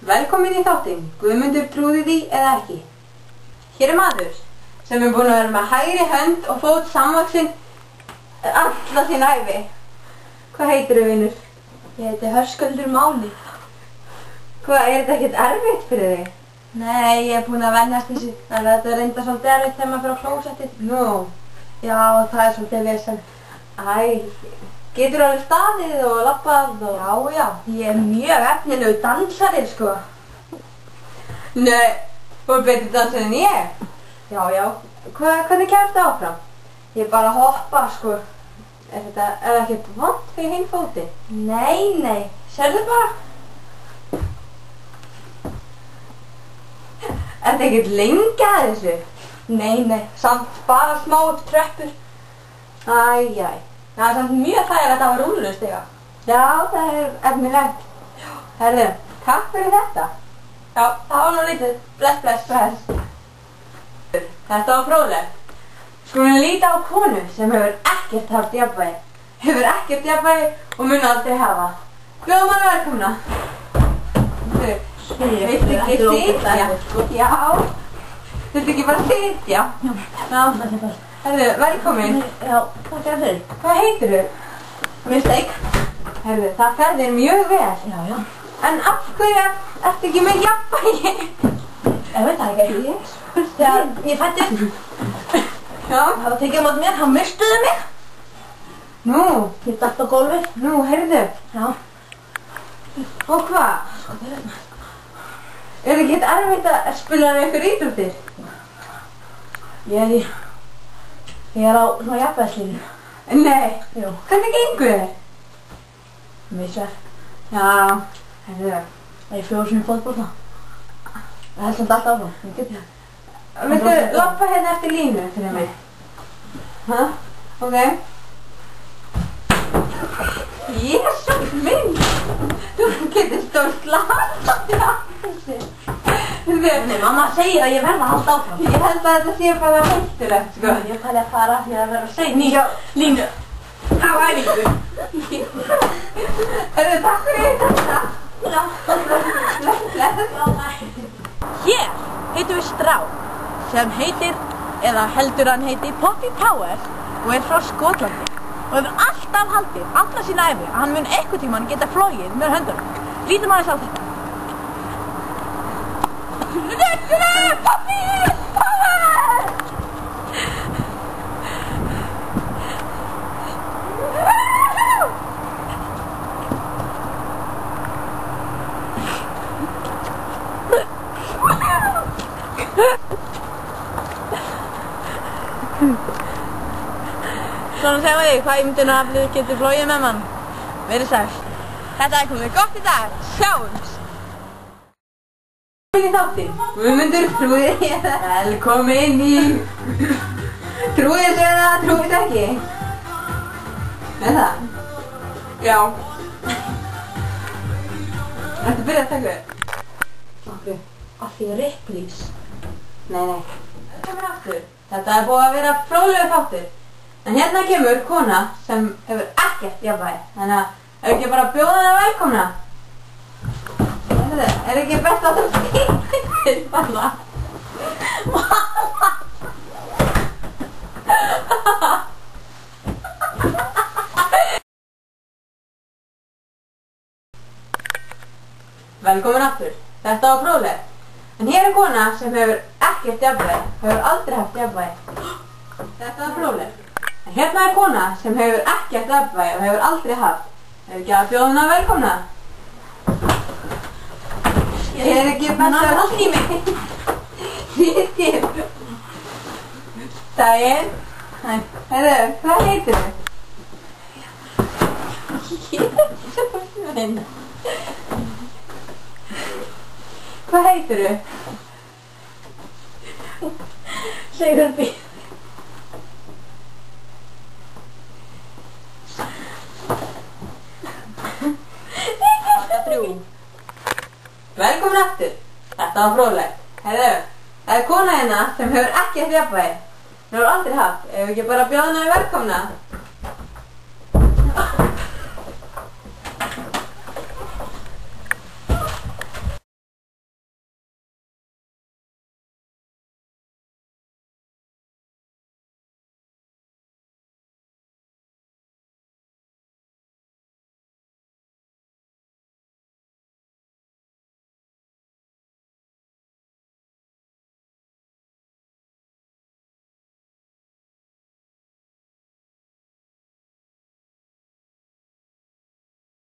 Velkomin í þáttinn, Guðmundur trúði því eða ekki. Hér maður sem búinn að vera með hægri hönd og fót samvaxinn alla sín ævi. Hvað heitirðu, vinur? Ég heiti Höskuldur Máni. Hvað, þetta ekkert erfitt fyrir þig? Nei, ég búinn að venjast þessu. En þetta reyndar svolítið erfitt þegar maður fyrir á klósettið. Nú. Já, það svolítið vesen. Getur alveg staðið og labbað og... Já, ég mjög efnilegu dansari, sko. Nei, þú betur dansað en ég? Já. Hvernig kemst það áfram? Ég bara hoppa, sko. Er það ekkert vont fyrir hinn fóti? Nei, sérðu bara. Er þetta ekkert lengi að þessu? Nei, samt bara smá tröppur. Það er samt mjög þægilegt að hafa rúllustiga. Já, það er efnilegt. Herðu, takk fyrir þetta. Já, það var nú lítið. Bless. Þetta var fróðlegt. Skulum líta á konu sem hefur ekkert haft jafnvægi. Hefur ekkert jafnvægi og mun aldrei hafa. Bjóðum hana velkomna. Viltu ekki sitja? Já. Viltu ekki bara sitja? Já. Herðu, velkomin. Já, takk fyrir. Hvað heitirðu? Mistake. Herðu, það fer þér mjög vel. Já. En af hverju ertu ekki með jafnvægi? Ég veit það ekki. Þegar ég fættist. Já. Það var tekið á móti mér, hann mistuðu mig. Nú. Ég datt á gólfið. Nú, heyrðu. Já. Og hvað? Er ekki eitthvað erfitt að spila einhver íþróttir? Ég er á svona jafnvægislínu. Nei. Jú. Hvernig gengur þér? Misverð. Já, heyrðu. Ég fljóð svona í fótbolta. Það er samt allt áfram. Ég get það. Viltu lappa hérna eftir línu fyrir mig? Hæ? Ok. Jesús minn! Þú getur stórt lappa þessu. Nei, mamma segir að ég verða að halda áfram. Ég held að þetta sé bara hættulegt, sko. Ég fæði að fara því að vera sein í línu. Á æfingu. Takk fyrir þetta. Já. Hér heitum við strák sem heitir, eða heldur hann heiti, Poppy Powers og er frá Skotlandi og hefur alltaf haldið, alla sína ævi, að hann mun einhvern tímann geta flogið með höndunum. Lítum aðeins á þetta. Poppy Powers! Svona segja við þig, hvað ímyndunaraflið getur flogið með mann. Verið sæl. Þetta er komið gott í dag. Sjáumst! Velkomin í þáttinn, Guðmundur trúði því eða velkomin í trúði þessu eða trúði þessu ekki. Er það? Já. Ertu byrjað að taka upp? Af því Ripley's. Nei. Kemur aftur. Þetta er búið að vera fróðlegur þáttur. En hérna kemur kona sem hefur ekkert jafnvægi. Þannig að ef ekki bara bjóða hana velkomna. Er ekki best að þú fyrir bara? Velkomin aftur. Þetta var fróðlegt. En hér er kona sem hefur ekkert jafnvægi, hefur aldrei haft jafnvægi. Þetta var fróðlegt. En hérna er kona sem hefur ekkert jafnvægi og hefur aldrei haft. Er ekki að bjóða hana velkomna? Ég er ekki best að halda í mig. Sýttir. Daginn. Heyrðu, hvað heitir þið? Jesús minn. Hvað heitir þið? Sigurby. Velkomin aftur. Þetta var fróðlegt. Heyrðu, það er kona hérna sem hefur ekkert jafnvægi. Hún hefur aldrei haft. Ef ekki bara bjóða hana velkomna.